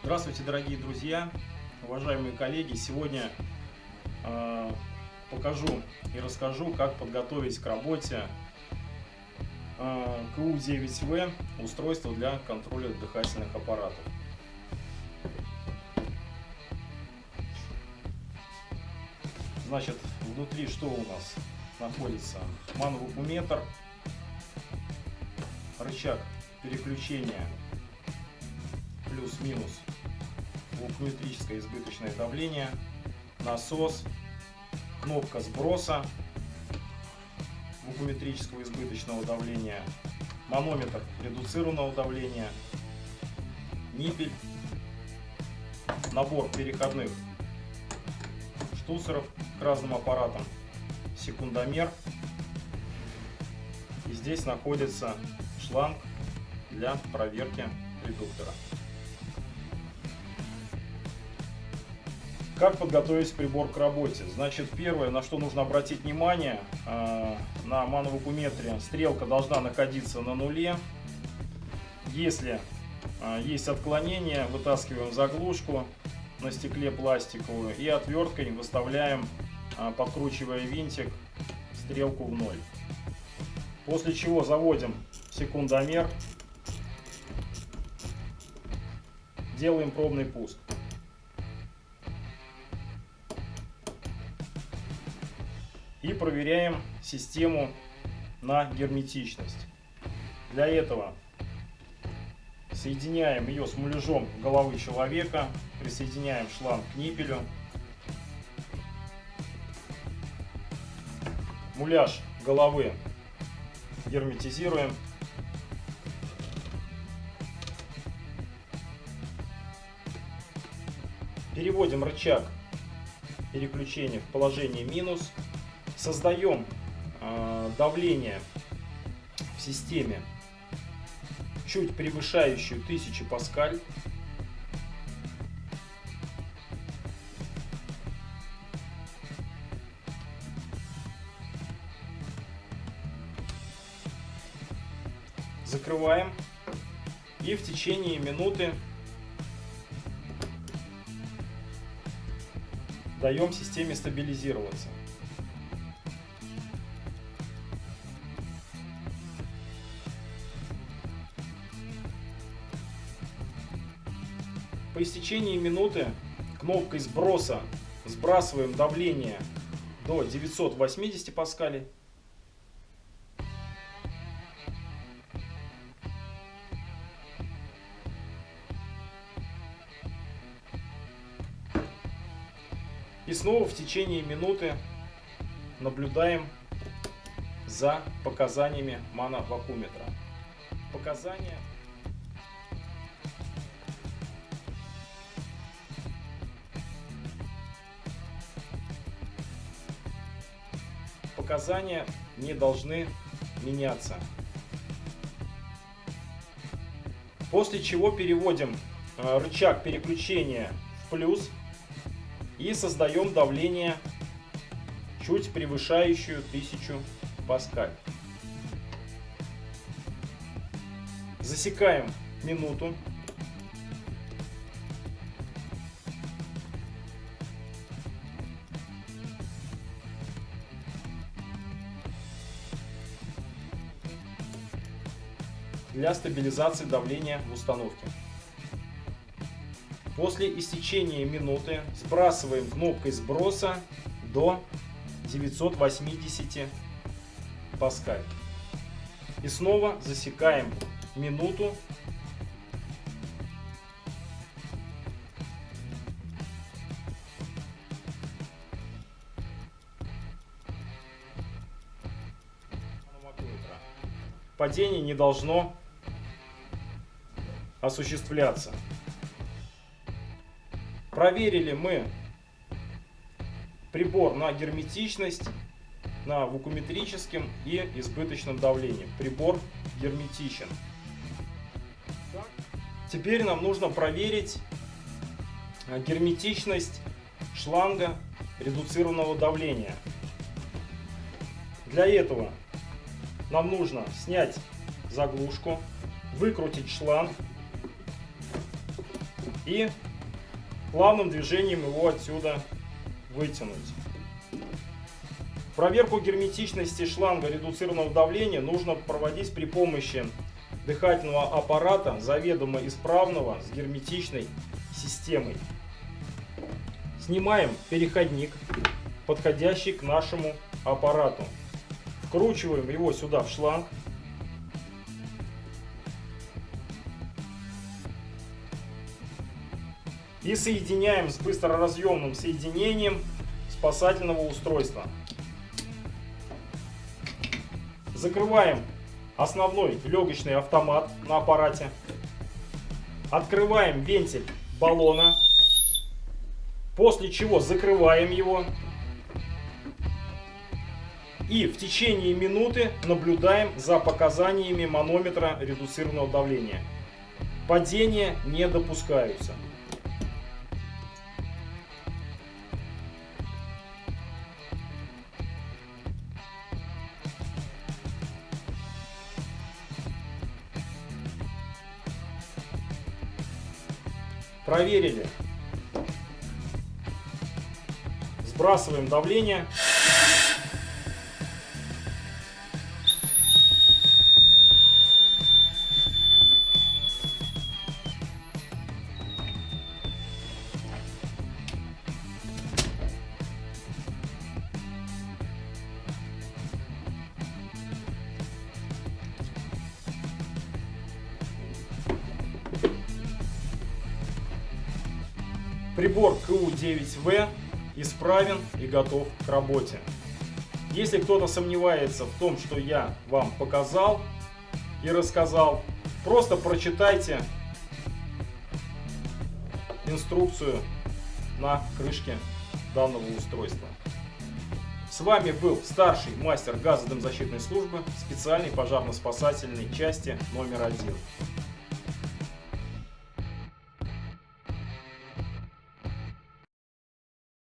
Здравствуйте, дорогие друзья, уважаемые коллеги! Сегодня покажу и расскажу, как подготовить к работе КУ-9В устройство для контроля дыхательных аппаратов. Значит, внутри что у нас находится? Мановакуметр, рычаг переключения плюс-минус, вакууметрическое избыточное давление, насос, кнопка сброса вакууметрического избыточного давления, манометр редуцированного давления, ниппель, набор переходных штуцеров к разным аппаратам, секундомер, и здесь находится шланг для проверки редуктора. Как подготовить прибор к работе? Значит, первое, на что нужно обратить внимание, на мановакуметре стрелка должна находиться на нуле. Если есть отклонение, вытаскиваем заглушку на стекле пластиковую и отверткой выставляем, подкручивая винтик, стрелку в ноль. После чего заводим секундомер, делаем пробный пуск. И проверяем систему на герметичность. Для этого соединяем ее с муляжом головы человека, присоединяем шланг к ниппелю. Муляж головы герметизируем. Переводим рычаг переключения в положение минус. Создаем давление в системе, чуть превышающую 1000 паскаль. Закрываем и в течение минуты даем системе стабилизироваться. По истечении минуты кнопкой сброса сбрасываем давление до 980 паскалей. И снова в течение минуты наблюдаем за показаниями мановакуметра. Показания не должны меняться. После чего переводим рычаг переключения в плюс и создаем давление, чуть превышающую 1000 паскаль. Засекаем минуту. Для стабилизации давления в установке. После истечения минуты сбрасываем кнопкой сброса до 980 паскаль. И снова засекаем минуту. Падение не должно осуществляться. Проверили мы прибор на герметичность, на вакууметрическом и избыточном давлении. Прибор герметичен. Теперь нам нужно проверить герметичность шланга редуцированного давления. Для этого нам нужно снять заглушку, выкрутить шланг и плавным движением его отсюда вытянуть. Проверку герметичности шланга редуцированного давления нужно проводить при помощи дыхательного аппарата, заведомо исправного, с герметичной системой. Снимаем переходник, подходящий к нашему аппарату. Вкручиваем его сюда в шланг. И соединяем с быстроразъемным соединением спасательного устройства. Закрываем основной легочный автомат на аппарате. Открываем вентиль баллона. После чего закрываем его. И в течение минуты наблюдаем за показаниями манометра редуцированного давления. Падения не допускаются. Проверили. Сбрасываем давление. Прибор КУ-9В исправен и готов к работе. Если кто-то сомневается в том, что я вам показал и рассказал, просто прочитайте инструкцию на крышке данного устройства. С вами был старший мастер газодымозащитной службы специальной пожарно-спасательной части номер 1.